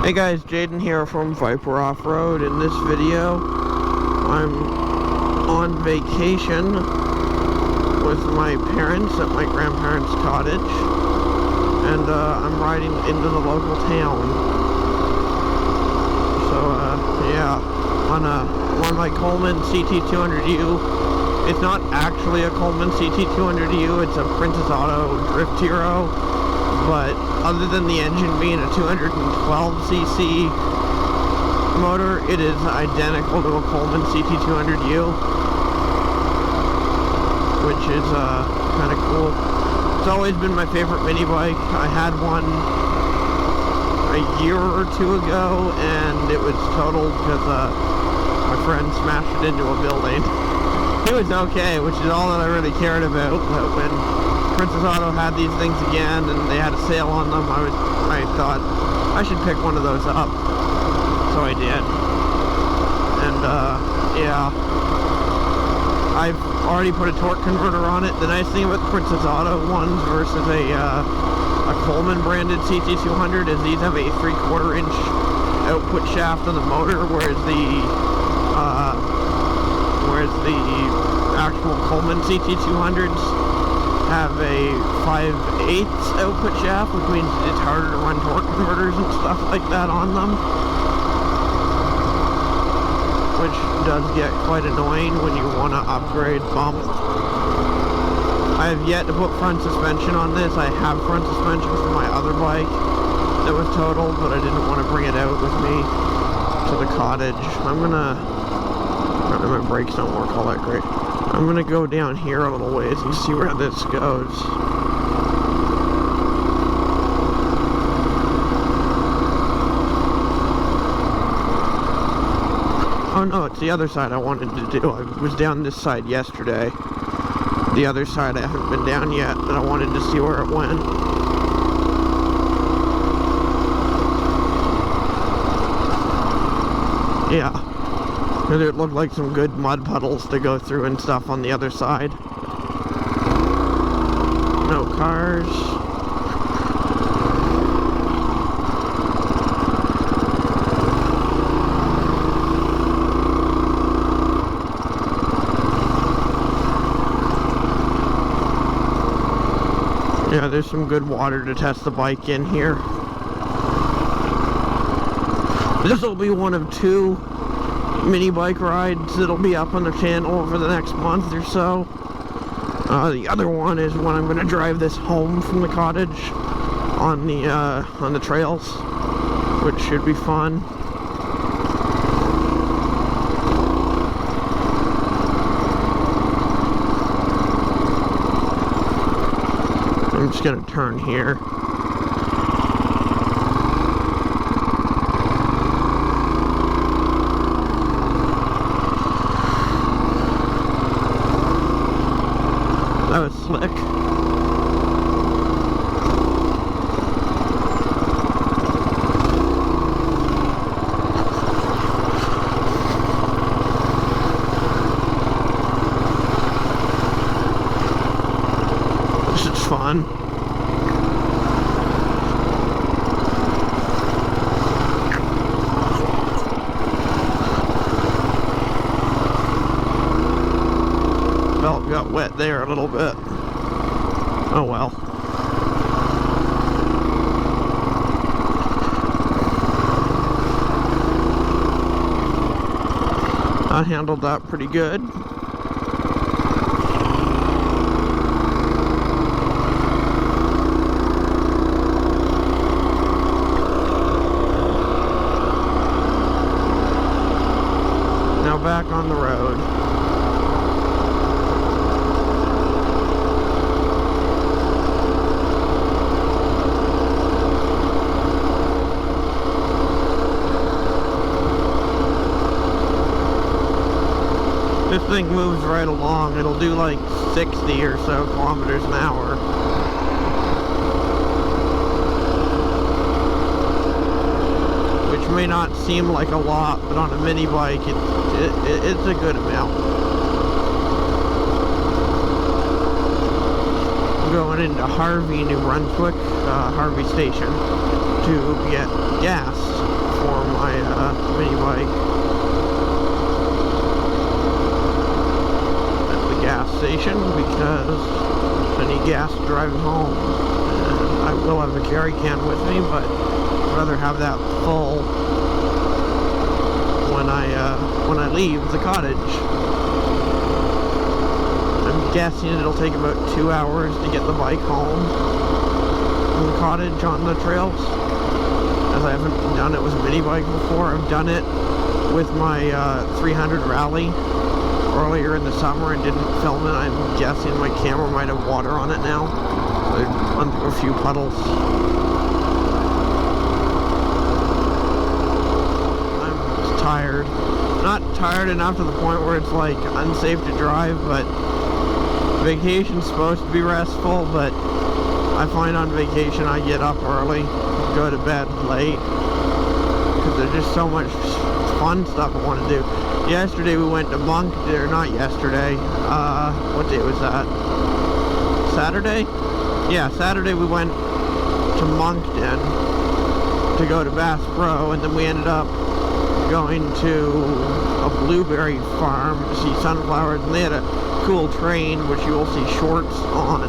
Hey guys, Jaden here from Viper Off-Road. In this video, I'm on vacation with my parents at my grandparents' cottage, and I'm riding into the local town. So yeah, on my Coleman CT200U. It's not actually a Coleman CT200U, it's a Princess Auto Drift Hero, but other than the engine being a 212cc motor, it is identical to a Coleman CT200U, which is kind of cool. It's always been my favorite mini bike. I had one a year or two ago, and it was totaled because my friend smashed it into a building. It was okay, which is all that I really cared about. But when Princess Auto had these things again and they had a sale on them, I thought I should pick one of those up. So I did. And yeah, I've already put a torque converter on it. The nice thing about the Princess Auto ones versus a Coleman branded CT200 is these have a 3/4 inch output shaft on the motor, whereas the actual Coleman CT200s have a 5/8 output shaft, which means it's harder to run torque converters and stuff like that on them, which does get quite annoying when you want to upgrade bump. I have yet to put front suspension on this. I have front suspension for my other bike that was totaled, but I didn't want to bring it out with me to the cottage. My brakes don't work all that great. I'm gonna go down here a little ways and see where this goes. Oh no, it's the other side I wanted to do. I was down this side yesterday. The other side I haven't been down yet, but I wanted to see where it went. Yeah. It looked like some good mud puddles to go through and stuff on the other side. No cars. Yeah, there's some good water to test the bike in here. This will be one of two mini bike rides that'll be up on the channel over the next month or so. The other one is when I'm going to drive this home from the cottage on the trails, which should be fun. I'm just going to turn here. That was slick. This is fun. Belt got wet there a little bit. Oh well. I handled that pretty good. Now back on the road. This thing moves right along. It'll do like 60 or so kilometers an hour. Which may not seem like a lot, but on a mini bike, it's a good amount. I'm going into Harvey, New Brunswick, Harvey Station. to get gas for my mini bike at the gas station because I need gas driving home. And I will have a carry can with me, but I'd rather have that full when I leave the cottage. I'm guessing it'll take about 2 hours to get the bike home from the cottage on the trails, as I haven't done it with a mini bike before. I've done it with my 300 Rally earlier in the summer and didn't film it. I'm guessing my camera might have water on it now. I went through a few puddles. I'm tired. Not tired enough to the point where it's like unsafe to drive, but vacation's supposed to be restful, but I find on vacation I get up early, go to bed late, because there's just so much fun stuff I want to do. Yesterday we went to Moncton, or not yesterday, what day was that? Saturday? Yeah, Saturday we went to Moncton to go to Bass Pro, and then we ended up going to a blueberry farm to see sunflowers, and they had a cool train which you will see shorts on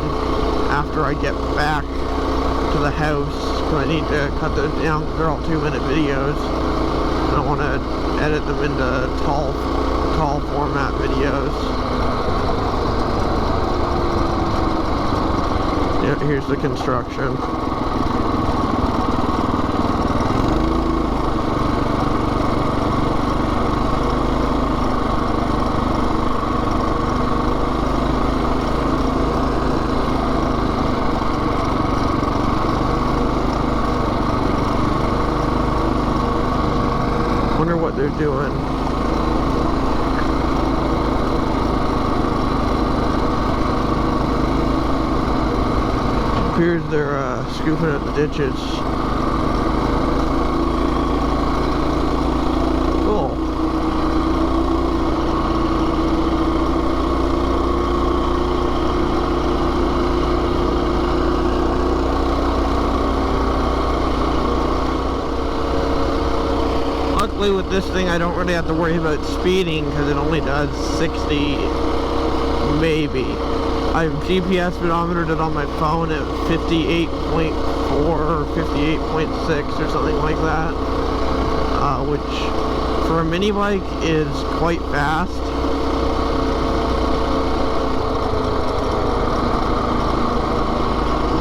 after I get back to the house, because I need to cut those down. They're all 2-minute videos. I don't want to edit them into tall format videos. Yeah, here's the construction. Wonder what they're doing. It appears they're scooping out the ditches. Cool. Luckily with this thing I don't really have to worry about speeding because it only does 60 maybe. I've GPS speedometered it on my phone at 58.4 or 58.6 or something like that, which for a mini bike is quite fast.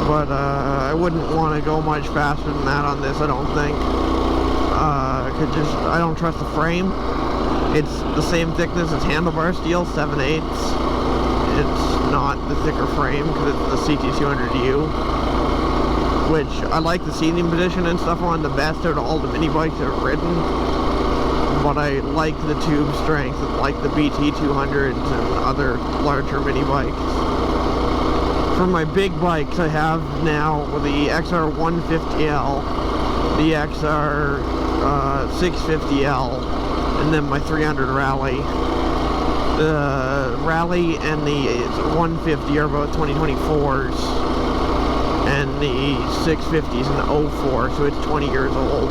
But I wouldn't want to go much faster than that on this, I don't think. I don't trust the frame. It's the same thickness as handlebar steel, 7/8. It's not the thicker frame because it's the CT200U, which I like the seating position and stuff on the best out of all the mini bikes I've ridden. But I like the tube strength, like the BT200s and other larger mini bikes. For my big bikes I have now the XR150L, the XR 650L, and then my 300 Rally. The Rally and the 150 are both 2024s, and the 650 is an 04, so it's 20 years old.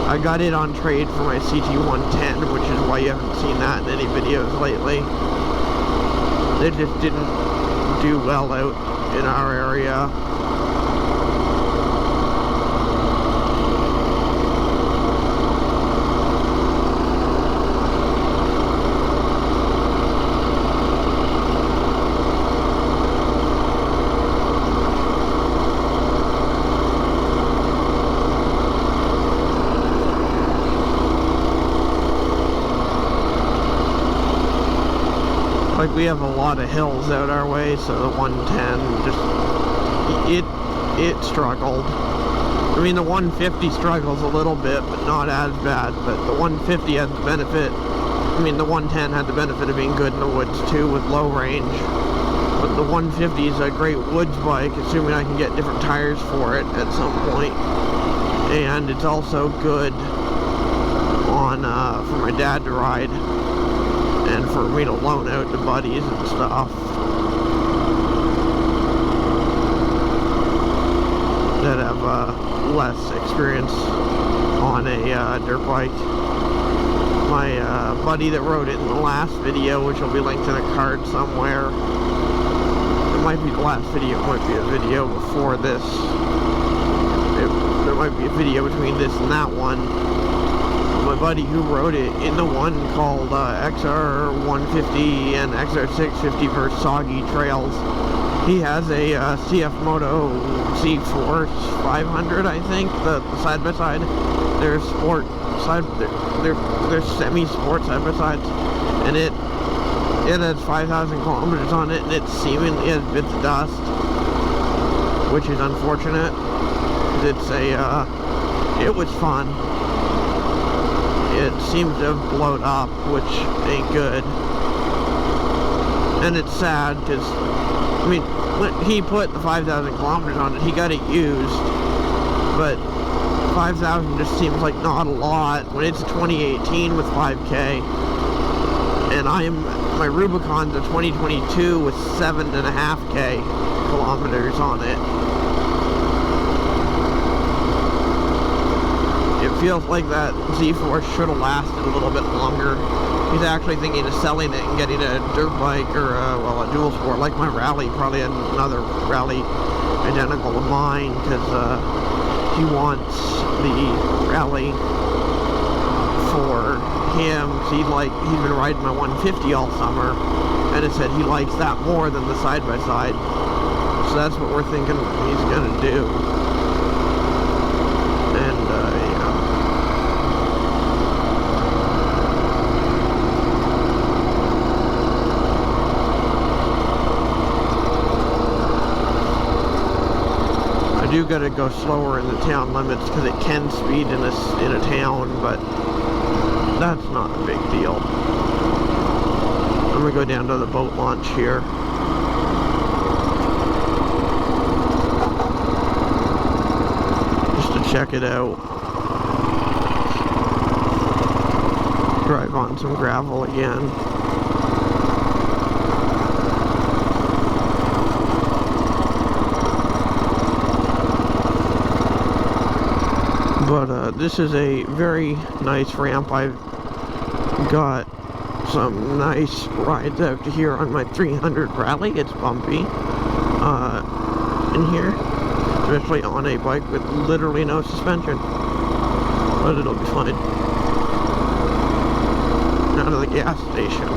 I got it on trade for my CT110, which is why you haven't seen that in any videos lately. It just didn't do well out in our area. Like, we have a lot of hills out our way, so the 110 it struggled. I mean, the 150 struggles a little bit, but not as bad. But the 150 had the benefit, I mean, the 110 had the benefit of being good in the woods too, with low range. But the 150 is a great woods bike, assuming I can get different tires for it at some point. And it's also good on for my dad to ride, and for me to loan out to buddies and stuff that have less experience on a dirt bike. My buddy that rode it in the last video, which will be linked in a card somewhere. It might be the last video, it might be a video before this. There might be a video between this and that one. My buddy who rode it in the one called XR150 and XR650 for soggy trails, he has a CF Moto Z4 500, I think, the side-by-side. They're sport side, they're semi-sport side-by-sides, and it has 5,000 kilometers on it, and it seemingly has bits of dust, which is unfortunate. It's it was fun. It seems to have blown up, which ain't good. And it's sad, because, I mean, when he put the 5,000 kilometers on it, he got it used, but 5,000 just seems like not a lot when it's 2018 with 5K, and my Rubicon's a 2022 with 7.5K kilometers on it. It feels like that Z4 should have lasted a little bit longer. He's actually thinking of selling it and getting a dirt bike or a dual sport like my Rally, probably another Rally identical to mine, because he wants the Rally for him. He's been riding my 150 all summer, and it said he likes that more than the side-by-side. So that's what we're thinking he's gonna do. I do gotta go slower in the town limits because it can speed in a town, but that's not a big deal. I'm gonna go down to the boat launch here. Just to check it out. Drive on some gravel again. But this is a very nice ramp. I've got some nice rides out to here on my 300 Rally. It's bumpy in here, especially on a bike with literally no suspension. But it'll be fine. Out of the gas station.